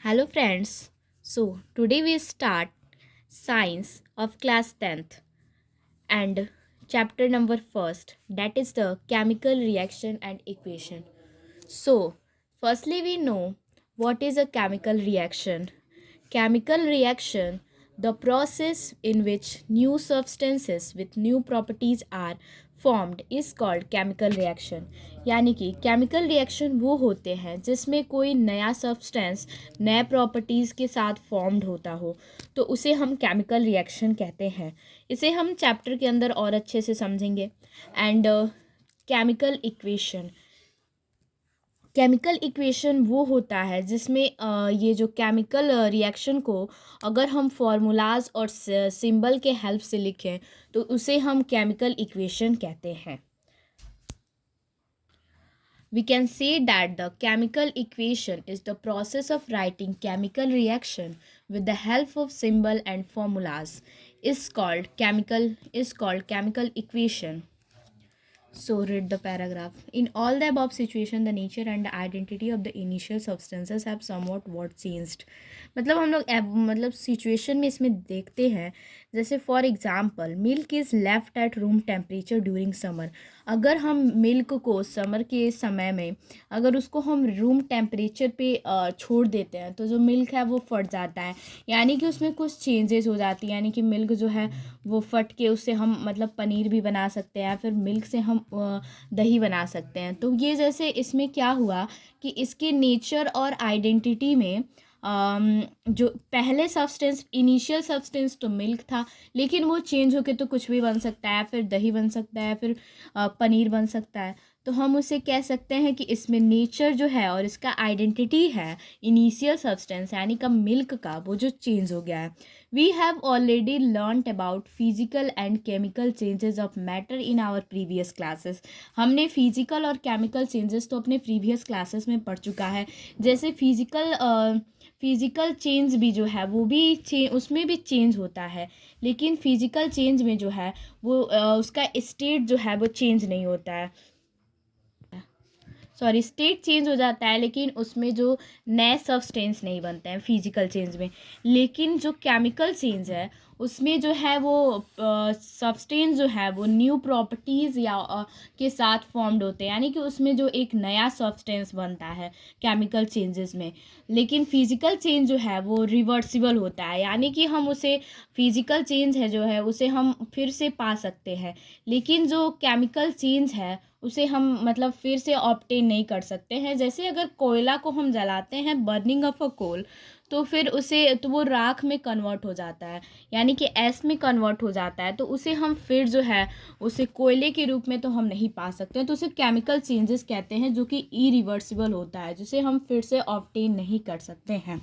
Hello friends. So today we start science of class 10th and chapter number first, that is the chemical reaction and equation. So firstly we know what is a chemical reaction. Chemical reaction, the process in which new substances with new properties are formed is called chemical reaction. यानी कि chemical reaction वो होते हैं जिसमें कोई नया substance नए properties के साथ फॉर्म्ड होता हो, तो उसे हम केमिकल रिएक्शन कहते हैं. इसे हम चैप्टर के अंदर और अच्छे से समझेंगे. And chemical equation, chemical equation वो होता है जिसमें ये जो केमिकल रिएक्शन को अगर हम फार्मूलाज और सिंबल के हेल्प से लिखें तो उसे हम केमिकल इक्वेशन कहते हैं. We can say that the chemical equation is the process of writing chemical reaction with the help of symbol and formulas is called chemical equation. So read the paragraph. In all the above situation, the nature and the identity of the initial substances have somewhat what changed. मतलब हम लोग मतलब situation में इसमें देखते हैं, जैसे for example milk is left at room temperature during summer. अगर हम मिल्क को समर के समय में अगर उसको हम रूम टेम्परेचर पे छोड़ देते हैं तो जो मिल्क है वो फट जाता है, यानी कि उसमें कुछ चेंजेस हो जाती हैं. यानी कि मिल्क जो है वो फट के उससे हम मतलब पनीर भी बना सकते हैं, फिर मिल्क से हम दही बना सकते हैं. तो ये जैसे इसमें क्या हुआ कि इसके नेचर और आइडेंटिटी में जो पहले सब्सटेंस इनिशियल सब्सटेंस तो मिल्क था, लेकिन वो चेंज होके तो कुछ भी बन सकता है, फिर दही बन सकता है, फिर पनीर बन सकता है. तो हम उसे कह सकते हैं कि इसमें नेचर जो है और इसका आइडेंटिटी है इनिशियल सब्सटेंस यानी का मिल्क का, वो जो चेंज हो गया है. We have already learned about physical and chemical changes of matter in our previous classes. हमने फिजिकल और केमिकल चेंजेस तो अपने प्रीवियस क्लासेस में पढ़ चुका है. जैसे फिजिकल चेंज भी जो है वो भी उसमें भी चेंज होता है, लेकिन फिजिकल चेंज में जो है वो उसका स्टेट जो है वो चेंज नहीं होता है. सॉरी, स्टेट चेंज हो जाता है लेकिन उसमें जो नए सब्सटेंस नहीं बनते हैं फिजिकल चेंज में. लेकिन जो केमिकल चेंज है उसमें जो है वो सब्सटेंस जो है वो न्यू प्रॉपर्टीज़ या के साथ फॉर्म्ड होते हैं, यानी कि उसमें जो एक नया सब्सटेंस बनता है केमिकल चेंजेस में. लेकिन फिजिकल चेंज जो है वो रिवर्सिबल होता है, यानी कि हम उसे फिजिकल चेंज है जो है उसे हम फिर से पा सकते हैं, लेकिन जो केमिकल चेंज है उसे हम मतलब फिर से ऑब्टेन नहीं कर सकते हैं. जैसे अगर कोयला को हम जलाते हैं, बर्निंग ऑफ अ कोल, तो फिर उसे तो वो राख में कन्वर्ट हो जाता है, यानी कि ऐश में कन्वर्ट हो जाता है. तो उसे हम फिर जो है उसे कोयले के रूप में तो हम नहीं पा सकते हैं. तो उसे केमिकल चेंजेस कहते हैं जो कि इरिवर्सिबल होता है, जिसे हम फिर से ऑब्टेन नहीं कर सकते हैं.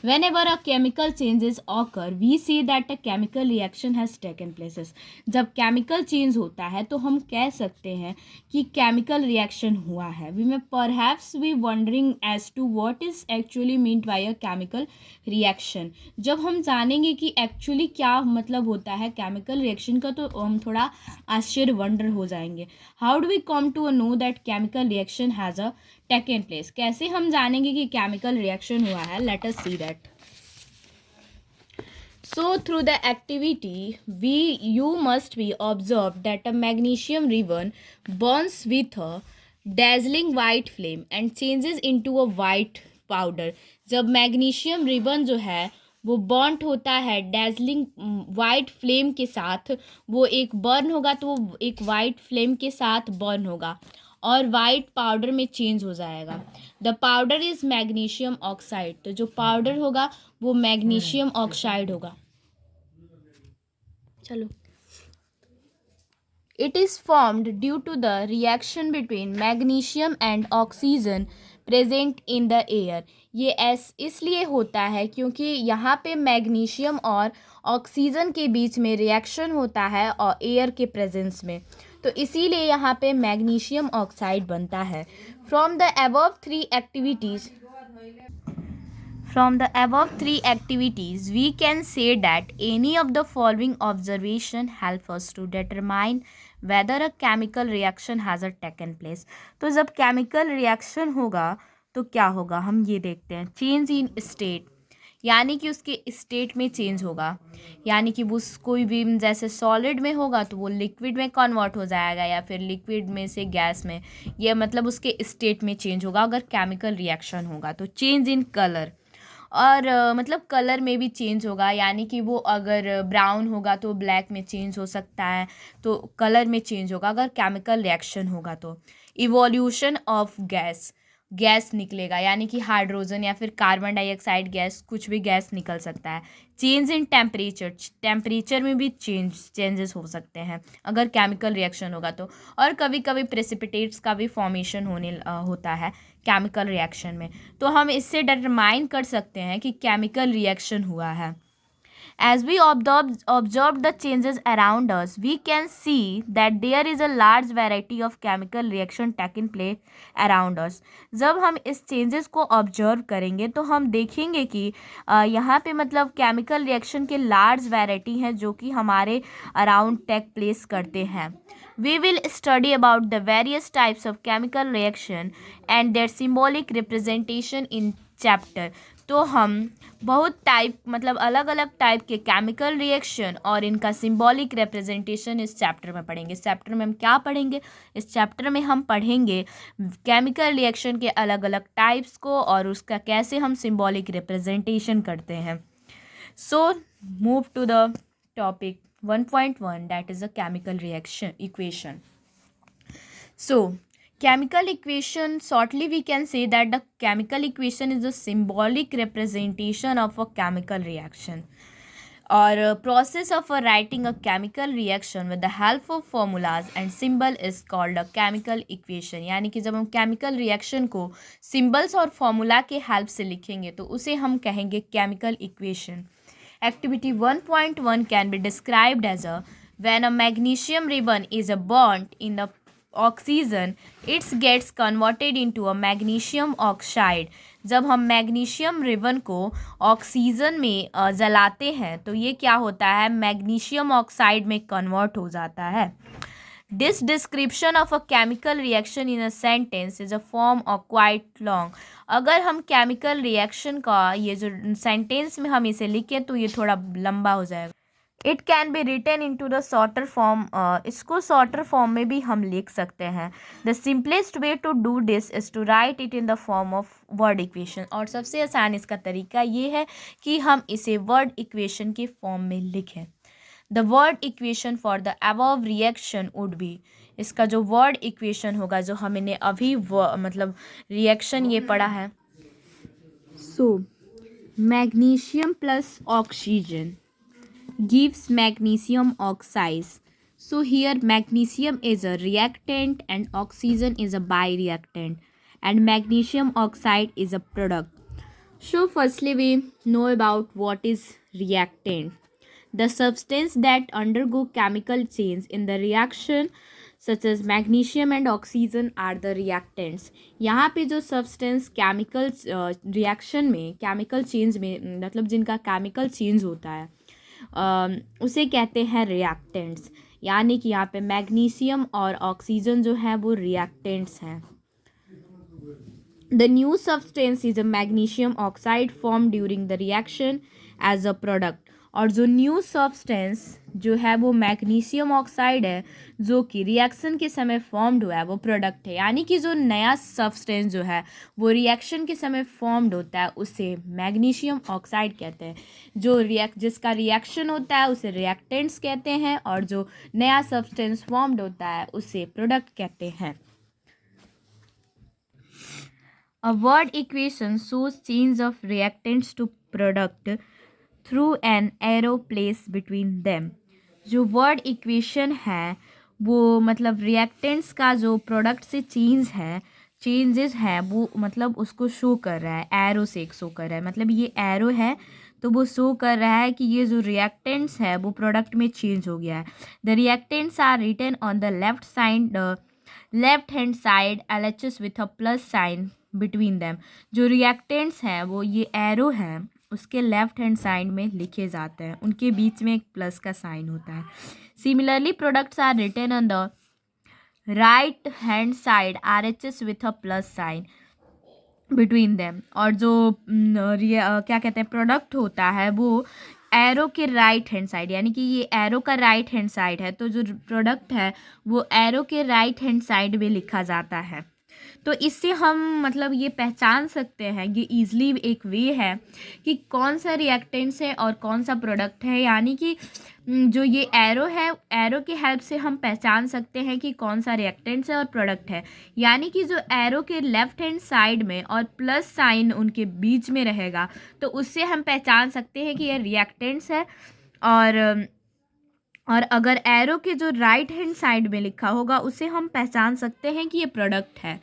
Whenever a chemical changes occur, we see that a chemical reaction has taken places. जब chemical change होता है तो हम कह सकते हैं कि chemical reaction हुआ है. We may perhaps be wondering as to what is actually meant by a chemical reaction. जब हम जानेंगे कि actually क्या मतलब होता है chemical reaction का, तो हम थोड़ा आश्चर्य वंडर हो जाएंगे. How do we come to know that chemical reaction has a taken place? कैसे हम जानेंगे कि chemical reaction हुआ है? Let us see that. So through the activity you must be observed that a magnesium ribbon burns with a dazzling white flame and changes into a white powder. जब magnesium ribbon जो है वो burnt होता है dazzling white flame के साथ, वो एक बर्न होगा तो वो एक वाइट फ्लेम के साथ बर्न होगा और वाइट पाउडर में चेंज हो जाएगा. The powder is magnesium oxide. तो जो पाउडर होगा वो मैग्नीशियम ऑक्साइड होगा. चलो. It is formed due to the reaction between magnesium and oxygen present in the air. ये इसलिए होता है क्योंकि यहाँ पे मैग्नीशियम और ऑक्सीजन के बीच में रिएक्शन होता है और एयर के प्रेजेंस में, तो इसीलिए यहाँ पे मैग्नीशियम ऑक्साइड बनता है. From the above three activities, we can say that any of the following observation help us to determine whether a chemical reaction has taken place. तो जब chemical reaction होगा तो क्या होगा हम ये देखते हैं। चेंज इन स्टेट, यानी कि उसके स्टेट में चेंज होगा, यानी कि वो कोई भी जैसे सॉलिड में होगा तो वो लिक्विड में कन्वर्ट हो जाएगा या फिर लिक्विड में से गैस में, ये मतलब उसके स्टेट में चेंज होगा अगर केमिकल रिएक्शन होगा। तो चेंज इन कलर, और मतलब कलर में भी चेंज होगा, यानी कि वो अगर ब्राउन होगा तो ब्लैक में चेंज हो सकता है, तो कलर में चेंज होगा अगर केमिकल रिएक्शन होगा तो। इवोल्यूशन ऑफ गैस, गैस निकलेगा, यानी कि हाइड्रोजन या फिर कार्बन डाइऑक्साइड गैस, कुछ भी गैस निकल सकता है। चेंज इन टेम्परेचर, टेम्परेचर में भी चेंजेस हो सकते हैं अगर केमिकल रिएक्शन होगा तो। और कभी कभी प्रेसिपिटेट्स का भी फॉर्मेशन होता है केमिकल रिएक्शन में, तो हम इससे डिटरमाइन कर सकते हैं कि केमिकल रिएक्शन हुआ है। As we observe the changes around us, we can see that there is a large variety of chemical reaction taking place around us. जब हम इस चेंजेस को ऑब्जर्व करेंगे तो हम देखेंगे कि यहाँ पे मतलब केमिकल रिएक्शन के लार्ज वैरायटी हैं जो कि हमारे अराउंड टेक प्लेस करते हैं। We will study about the various types of chemical reaction and their symbolic representation in chapter. तो हम बहुत टाइप मतलब अलग अलग टाइप के केमिकल रिएक्शन और इनका सिंबॉलिक रिप्रेजेंटेशन इस चैप्टर में पढ़ेंगे। इस चैप्टर में हम क्या पढ़ेंगे? इस चैप्टर में हम पढ़ेंगे केमिकल रिएक्शन के अलग अलग टाइप्स को और उसका कैसे हम सिंबॉलिक रिप्रेजेंटेशन करते हैं। So move to the topic 1.1, that is a chemical reaction equation. So chemical equation, shortly we can say that the chemical equation is a symbolic representation of a chemical reaction or a process of writing a chemical reaction with the help of formulas and symbol is called a chemical equation. यानी कि जब हम chemical reaction को symbols और formula के help से लिखेंगे तो उसे हम कहेंगे chemical equation. Activity 1.1 can be described as a when a magnesium ribbon is a bond in the oxygen, it gets converted into a magnesium oxide. जब हम मैग्नीशियम रिबन को ऑक्सीजन में जलाते हैं तो ये क्या होता है, मैग्नीशियम ऑक्साइड में कन्वर्ट हो जाता है। This description of a chemical reaction in a sentence is a form of quite long. अगर हम केमिकल रिएक्शन का ये जो सेंटेंस में हम इसे लिखें तो ये थोड़ा लंबा हो जाएगा। It can be written into the shorter form, इसको शॉर्टर फॉर्म में भी हम लिख सकते हैं। The simplest way to do this is to write it in the form of word equation, और सबसे आसान इसका तरीका ये है कि हम इसे वर्ड इक्वेशन के फॉर्म में लिखें। The word equation for the above reaction would be, इसका जो वर्ड इक्वेशन होगा जो हमने अभी मतलब रिएक्शन ये पढ़ा है, so magnesium plus oxygen gives magnesium oxides. So here magnesium is a reactant and oxygen is a bioreactant and magnesium oxide is a product. So firstly we know about what is reactant. The substance that undergo chemical change in the reaction such as magnesium and oxygen are the reactants. यहाँ पे जो substance chemical reaction में chemical change में मतलब जिनका chemical change होता है उसे कहते हैं रिएक्टेंट्स, यानी कि यहाँ पे मैग्नीशियम और ऑक्सीजन जो है वो रिएक्टेंट्स हैं। The new substance is a magnesium oxide form during the reaction as a product, और जो न्यू सब्सटेंस जो है वो मैग्नीशियम ऑक्साइड है जो कि रिएक्शन के समय फॉर्म्ड हुआ है वो प्रोडक्ट है। यानी कि जो नया सब्सटेंस जो है वो रिएक्शन के समय फॉर्म्ड होता है उसे मैग्नीशियम ऑक्साइड कहते हैं। जो जिसका रिएक्शन होता है उसे रिएक्टेंट्स कहते हैं और जो नया सब्सटेंस फॉर्म्ड होता है उसे प्रोडक्ट कहते हैं। A word equation shows change of reactants to product through an arrow placed between them. जो वर्ड इक्वेशन है वो मतलब रिएक्टेंट्स का जो प्रोडक्ट से चेंजेस है वो मतलब उसको शो कर रहा है, एरो से शो कर रहा है। मतलब ये एरो है तो वो शो कर रहा है कि ये जो रिएक्टेंट्स है वो प्रोडक्ट में चेंज हो गया है। The reactants are written on the left hand side LHS with a plus sign between them. जो रिएक्टेंट्स हैं वो ये एरो हैं उसके लेफ्ट हैंड साइड में लिखे जाते हैं, उनके बीच में एक प्लस का साइन होता है। Similarly products are written on the right hand side RHS with a plus sign. Between them, और जो क्या कहते हैं प्रोडक्ट होता है वो एरो के राइट हैंड साइड, यानी कि ये एरो का राइट हैंड साइड है, तो जो प्रोडक्ट है वो एरो के राइट हैंड साइड में लिखा जाता है। तो इससे हम मतलब ये पहचान सकते हैं, ये ईज़िली एक वे है कि कौन सा रिएक्टेंट्स है और कौन सा प्रोडक्ट है, यानी कि जो ये एरो है, एरो की हेल्प से हम पहचान सकते हैं कि कौन सा रिएक्टेंट्स है और प्रोडक्ट है। यानी कि जो एरो के लेफ्ट हैंड साइड में और प्लस साइन उनके बीच में रहेगा, तो उससे हम पहचान सकते हैं कि ये रिएक्टेंट्स है। और अगर एरो के जो राइट हैंड साइड में लिखा होगा उसे हम पहचान सकते हैं कि ये प्रोडक्ट है।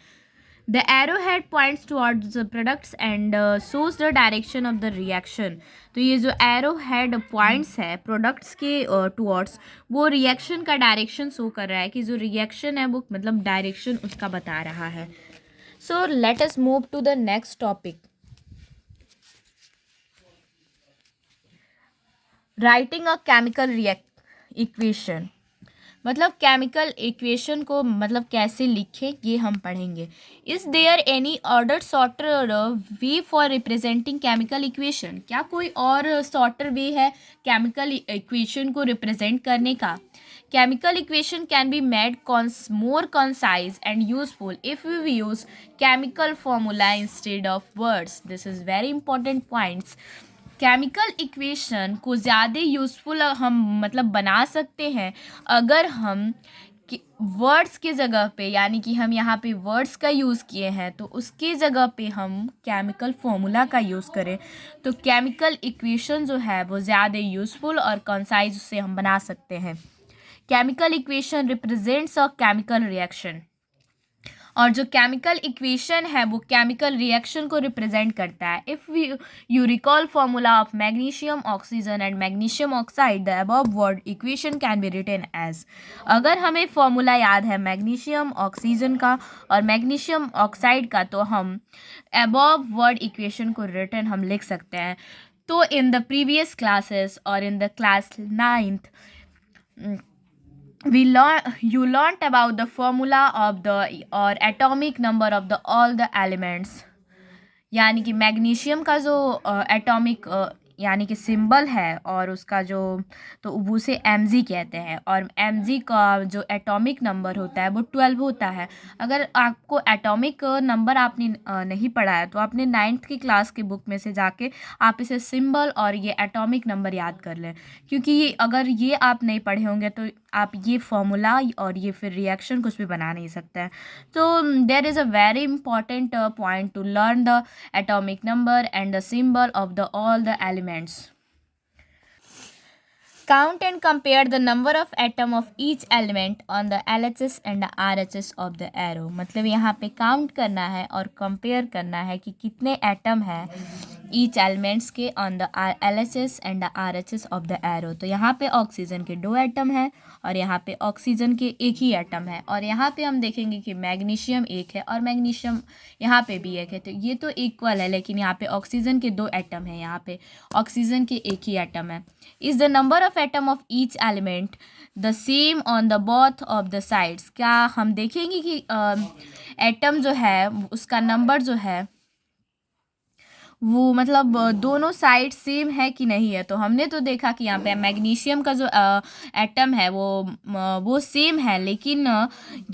The arrowhead points towards the products and shows the direction of the reaction. तो ये जो arrowhead points है products के towards, वो reaction का direction show कर रहा है कि जो reaction है वो मतलब direction उसका बता रहा है. So let us move to the next topic. Writing a chemical equation. मतलब केमिकल इक्वेशन को मतलब कैसे लिखें ये हम पढ़ेंगे. Is there any other shorter way for representing chemical equation. क्या कोई और सॉर्टर वे है केमिकल इक्वेशन को रिप्रेजेंट करने का. Chemical equation can be made more concise and useful if we use chemical formula instead of words. This is very important points. Chemical equation को ज़्यादा useful हम मतलब बना सकते हैं अगर हम वर्ड्स के जगह पे, यानी कि हम यहाँ पे वर्ड्स का यूज़ किए हैं तो उसके जगह पे हम केमिकल फॉर्मूला का यूज़ करें, तो केमिकल इक्वेशन जो है वो ज़्यादा यूज़फुल और कंसाइज से हम बना सकते हैं. Chemical equation represents a chemical reaction. और जो केमिकल इक्वेशन है वो केमिकल रिएक्शन को रिप्रेजेंट करता है. If you recall formula of magnesium oxygen and magnesium oxide, the above word equation can be written as. अगर हमें फॉर्मूला याद है मैग्नीशियम ऑक्सीजन का और मैग्नीशियम ऑक्साइड का, तो हम अबव वर्ड इक्वेशन को रिटन हम लिख सकते हैं. तो इन द प्रीवियस क्लासेस और in the class 9th you learnt about the formula of the or atomic number of the all the elements. यानी कि मैग्नीशियम का जो एटॉमिक यानी कि सिंबल है और उसका जो, तो उसे Mg कहते हैं, और Mg का जो एटॉमिक नंबर होता है वो 12 होता है. अगर आपको एटॉमिक नंबर आपने नहीं पढ़ा है तो आपने 9th की क्लास की बुक में से जाके आप इसे सिंबल और ये एटॉमिक नंबर याद कर लें, क्योंकि ये अगर ये आप नहीं पढ़े होंगे तो आप ये फॉर्मूला और ये फिर रिएक्शन कुछ भी बना नहीं सकते हैं. तो there is a very important point to learn the atomic number and the symbol of the all the elements. Count and compare the number of atom of each element on the LHS and the RHS of the arrow. मतलब यहाँ पे count करना है और compare करना है कि कितने एटम है ईच एलिमेंट्स के on the LHS and the RHS of the arrow. तो यहाँ पे ऑक्सीजन के 2 एटम है और यहाँ पे ऑक्सीजन के एक ही एटम है, और यहाँ पे हम देखेंगे कि मैग्नीशियम एक है और मैग्नीशियम यहाँ पे भी एक है. तो ये तो इक्वल है, लेकिन यहाँ पे ऑक्सीजन के 2 एटम है, यहाँ पे ऑक्सीजन के एक ही एटम है. Is the number of atom of each element the same on the both of the sides. क्या हम देखेंगे कि एटम जो है उसका नंबर जो है वो मतलब दोनों साइड सेम है कि नहीं है. तो हमने तो देखा कि यहाँ पे मैग्नीशियम का जो एटम है वो सेम है, लेकिन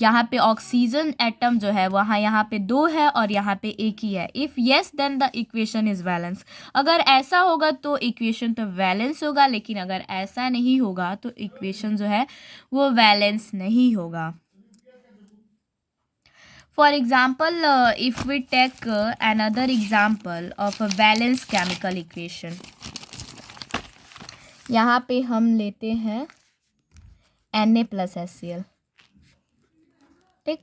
यहाँ पे ऑक्सीजन एटम जो है वहाँ यहाँ पे 2 है और यहाँ पे एक ही है. If yes then the equation is balance. अगर ऐसा होगा तो इक्वेशन तो बैलेंस होगा, लेकिन अगर ऐसा नहीं होगा तो इक्वेशन जो है वो बैलेंस नहीं होगा. For example, if we take another example of a balanced chemical equation, यहाँ पे हम लेते हैं Na प्लस HCl. ठीक,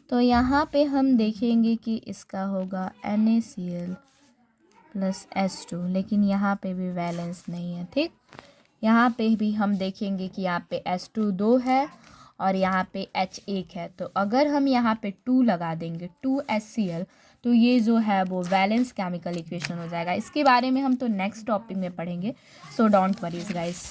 तो यहाँ पे हम देखेंगे कि इसका होगा NaCl प्लस H2, लेकिन यहाँ पे भी बैलेंस नहीं है. ठीक, यहाँ पे भी हम देखेंगे कि यहाँ पे H2 2 है और यहाँ पे H 1 है. तो अगर हम यहाँ पे 2 लगा देंगे 2HCl, तो ये जो है वो बैलेंस केमिकल इक्वेशन हो जाएगा. इसके बारे में हम तो नेक्स्ट टॉपिक में पढ़ेंगे, so don't worries guys.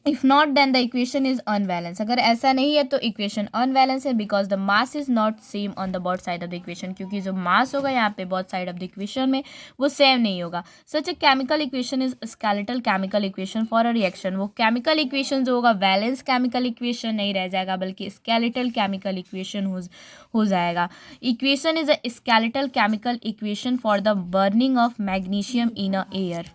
If not then the equation is unbalance, अगर ऐसा नहीं है तो इक्वेशन अनबैलेंस है, because the mass is not same on the both side of the equation, क्योंकि जो मास होगा यहाँ पे both side of the equation में वो सेम नहीं होगा. Such a chemical equation is skeletal chemical equation for a reaction. वो केमिकल इक्वेशन जो होगा बैलेंस केमिकल इक्वेशन नहीं रह जाएगा, बल्कि स्केलेटल केमिकल इक्वेशन हो जाएगा. Equation is a skeletal chemical equation for the burning of magnesium in a air.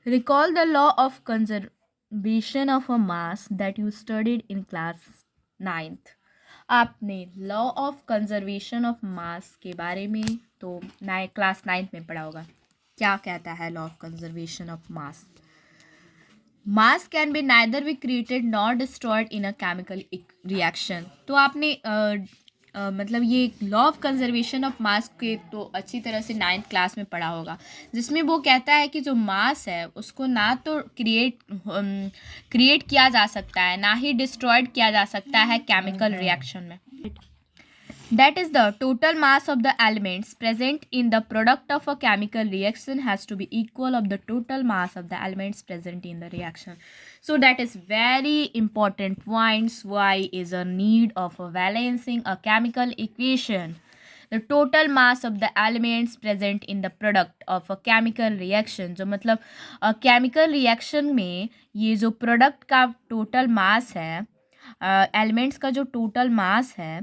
Recall the law of conservation of a mass that you studied in class 9th. आपने law of conservation of mass के बारे में तो class 9th में पढ़ा होगा. क्या कहता है law of conservation of mass? Mass can be neither be created not destroyed in a chemical reaction. तो आपने मतलब ये law of conservation of mass के तो अच्छी तरह से 9th क्लास में पढ़ा होगा, जिसमें वो कहता है कि जो मास है उसको ना तो क्रिएट किया जा सकता है, ना ही डिस्ट्रॉयड किया जा सकता है केमिकल रिएक्शन में. That is, the total mass of the elements present in the product of a chemical reaction has to be equal of the total mass of the elements present in the reaction. So that is very important points why is a need of a balancing a chemical equation. The total mass of the elements present in the product of a chemical reaction, जो मतलब chemical reaction में ये जो product का total mass है, elements का जो total mass है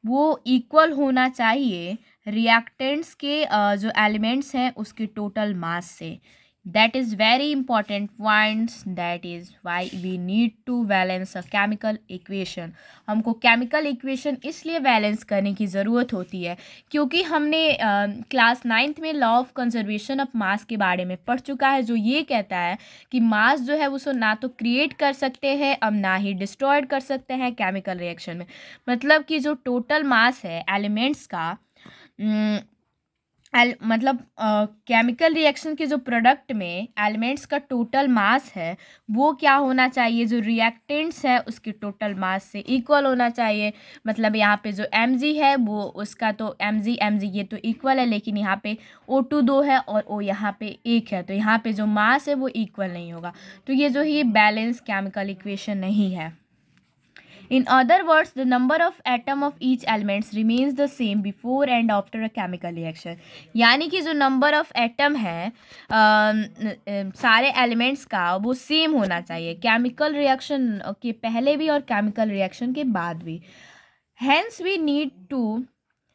वो इक्वल होना चाहिए रिएक्टेंट्स के जो एलिमेंट्स हैं उसके टोटल मास से. That is very important points. That is why we need to balance a chemical equation. हमको केमिकल इक्वेशन इसलिए बैलेंस करने की ज़रूरत होती है क्योंकि हमने क्लास 9th में law of conservation of mass के बारे में पढ़ चुका है, जो ये कहता है कि मास जो है उसको ना तो क्रिएट कर सकते हैं अब ना ही डिस्ट्रॉयड कर सकते हैं केमिकल रिएक्शन में. मतलब कि जो टोटल मास है एलिमेंट्स का मतलब केमिकल रिएक्शन के जो प्रोडक्ट में एलिमेंट्स का टोटल मास है वो क्या होना चाहिए, जो रिएक्टेंट्स है उसके टोटल मास से इक्वल होना चाहिए. मतलब यहाँ पे जो mg है वो उसका तो mg ये तो इक्वल है, लेकिन यहाँ पे O2 2 है और O यहाँ पे 1 है, तो यहाँ पे जो मास है वो इक्वल नहीं होगा. तो ये जो है ये बैलेंस केमिकल इक्वेशन नहीं है. In other words, the number of atom of each elements remains the same before and after a chemical reaction. यानी कि जो नंबर ऑफ एटम है सारे एलिमेंट्स का वो सेम होना चाहिए केमिकल रिएक्शन के पहले भी और केमिकल रिएक्शन के बाद भी. Hence we need to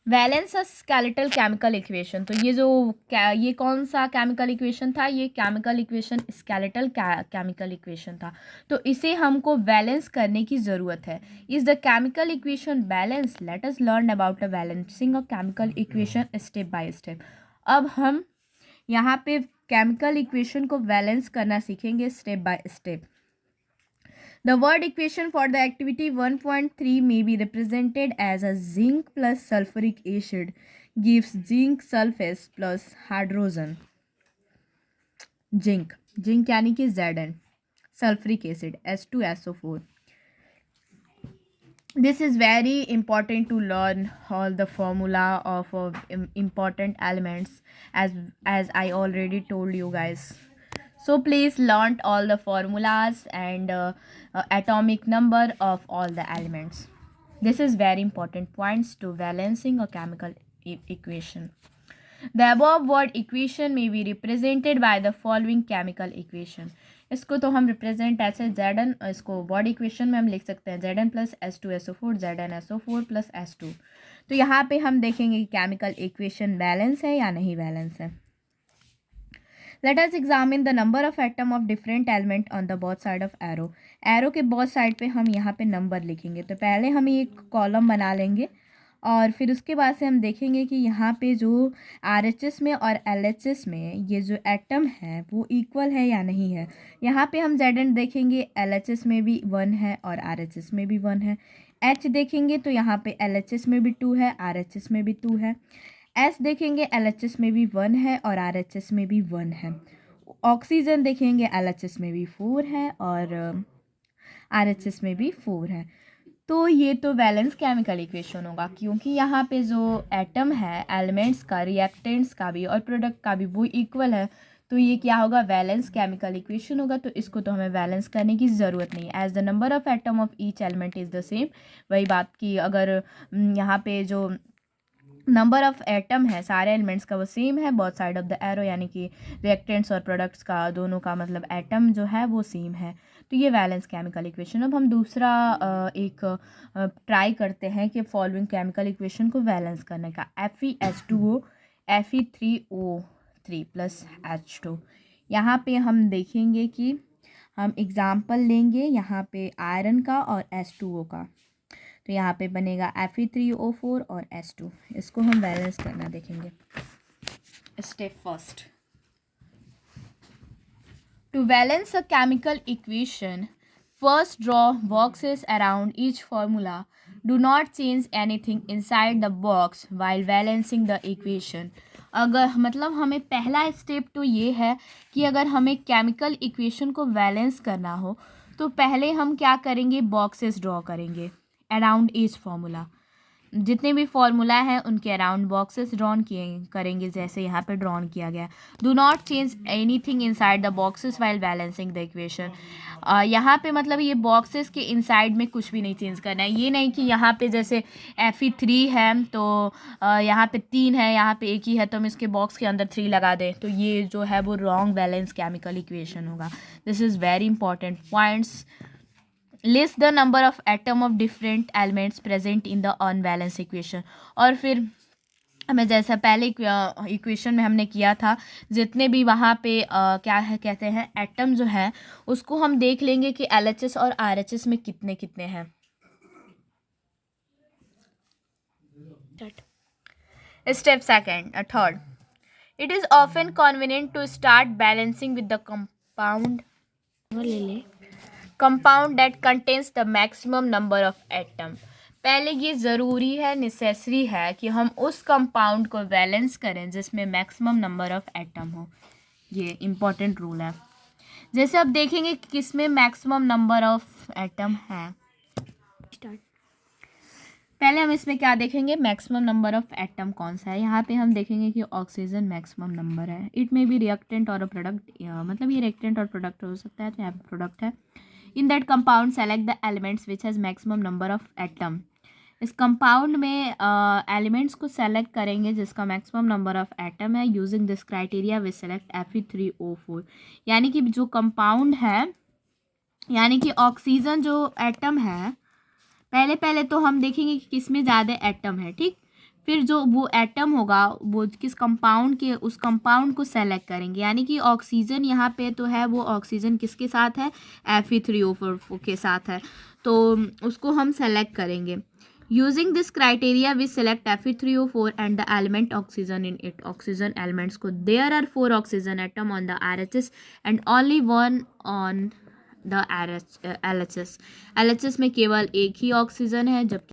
valence skeletal chemical equation. तो ये कौन सा केमिकल इक्वेशन था? ये chemical equation skeletal chemical equation था. तो इसे हमको बैलेंस करने की ज़रूरत है. Is the chemical equation balance? Let us learn about the balancing of chemical equation step by step. अब हम यहाँ पे केमिकल इक्वेशन को बैलेंस करना सीखेंगे step by step. The word equation for the activity 1.3 may be represented as a zinc plus sulfuric acid gives zinc sulfate plus hydrogen. Zinc यानी कि Zn, sulfuric acid H2SO4. This is very important to learn all the formula of important elements as I already told you guys. So please learn all the formulas and atomic number of all the elements. This is very important points to balancing a chemical equation. The above word equation may be represented by the following chemical equation. इसको तो हम represent ऐसे Zn, इसको word equation में हम लिख सकते हैं Zn plus H2SO4 ZnSO4 plus H2. तो यहाँ पे हम देखेंगे कि केमिकल इक्वेशन बैलेंस है या नहीं बैलेंस है. Let us examine the number of atom of different element on the both side of arrow. Arrow के both साइड पे हम यहाँ पे नंबर लिखेंगे. तो पहले हम एक कॉलम बना लेंगे और फिर उसके बाद से हम देखेंगे कि यहाँ पे जो RHS में और LHS में ये जो एटम है वो इक्वल है या नहीं है. यहाँ पे हम Zn देखेंगे LHS में भी 1 है और RHS में भी 1 है. H देखेंगे तो यहाँ पे LHS में भी 2 है, RHS में भी 2 है. S देखेंगे LHS में भी 1 है और RHS में भी 1 है. ऑक्सीजन देखेंगे LHS में भी 4 है और RHS में भी 4 है. तो ये तो बैलेंस केमिकल इक्वेशन होगा क्योंकि यहाँ पे जो एटम है एलिमेंट्स का, रिएक्टेंट्स का भी और प्रोडक्ट का भी वो इक्वल है. तो ये क्या होगा, वैलेंस केमिकल इक्वेशन होगा। तो इसको तो हमें वैलेंस करने की ज़रूरत नहीं है। As the number of atom of each element is the same, वही बात की अगर यहाँ पे जो नंबर ऑफ एटम है सारे एलिमेंट्स का वो सेम है, both side of the arrow, यानी कि रिएक्टेंट्स और प्रोडक्ट्स का दोनों का मतलब एटम जो है वो सेम है। तो ये वैलेंस केमिकल इक्वेशन। अब हम दूसरा एक ट्राई करते हैं कि फॉलोइंग केमिकल इक्वेशन को वैलेंस करने का। FeH2O Fe3O3 plus H2। यहाँ पे हम देखेंगे कि हम एग्ज़ाम्पल लेंगे यहाँ पे आयरन का और H2O का। तो यहाँ पे बनेगा Fe3O4 और H2। इसको हम बैलेंस करना देखेंगे। Step first, to balance a chemical equation first draw boxes around each formula, do not change anything inside the box while balancing the equation. अगर मतलब हमें पहला स्टेप तो ये है कि अगर हमें केमिकल इक्वेशन को बैलेंस करना हो तो पहले हम क्या करेंगे, बॉक्सेस ड्रॉ करेंगे अराउंड ईच फार्मूला। जितने भी फार्मूला हैं उनके अराउंड बॉक्सेस ड्रॉन किए करेंगे, जैसे यहाँ पे ड्रॉन किया गया। Do not change anything inside the boxes while balancing the equation. यहाँ पे मतलब ये बॉक्सेस के इनसाइड में कुछ भी नहीं चेंज करना है। ये नहीं कि यहाँ पे जैसे Fe3 है तो यहाँ पे 3 है, यहाँ पे एक ही है तो हम इसके बॉक्स के अंदर 3 लगा दें, तो ये जो है वो रॉन्ग बैलेंस केमिकल इक्वेशन होगा। This is very important points. List the number of atom of different elements present in the unbalance equation. और फिर हमें जैसा पहले इक्वेशन में हमने किया था, जितने भी वहाँ पे क्या है कहते हैं एटम जो है उसको हम देख लेंगे कि LHS और RHS में कितने कितने हैं। Step second third, it is often convenient to start balancing with the compound that contains the maximum number of atom. पहले ये ज़रूरी है, नेसेसरी है कि हम उस कंपाउंड को बैलेंस करें जिसमें मैक्सिमम नंबर ऑफ एटम हो। ये इम्पॉर्टेंट रूल है। जैसे अब देखेंगे कि किसमें मैक्सिमम नंबर ऑफ एटम है। पहले हम इसमें क्या देखेंगे, मैक्सिमम नंबर ऑफ एटम कौन सा है। यहाँ पे हम देखेंगे कि ऑक्सीजन मैक्सिमम नंबर है। इट में भी रिएक्टेंट और प्रोडक्ट, मतलब ये रिएक्टेंट और प्रोडक्ट हो सकता है, तो यहाँ पे प्रोडक्ट है। In that compound select the elements which has maximum number of atom. इस कंपाउंड में एलिमेंट्स को सेलेक्ट करेंगे जिसका मैक्सिमम नंबर ऑफ एटम है। Using this criteria we select Fe3O4। यानी कि जो कंपाउंड है, यानी कि ऑक्सीजन जो एटम है, पहले तो हम देखेंगे कि किसमें ज़्यादा एटम है, ठीक। फिर जो वो एटम होगा वो किस कंपाउंड के, उस कंपाउंड को सेलेक्ट करेंगे। यानी कि ऑक्सीजन यहाँ पे तो है, वो ऑक्सीजन किसके साथ है, Fe3O4 के साथ है, तो उसको हम सेलेक्ट करेंगे। Using this criteria we select Fe3O4 and the element oxygen in it. Oxygen elements को, there are 4 oxygen atom on the RHS and only 1 on the LHS। LHS में केवल एक ही ऑक्सीजन है, जबकि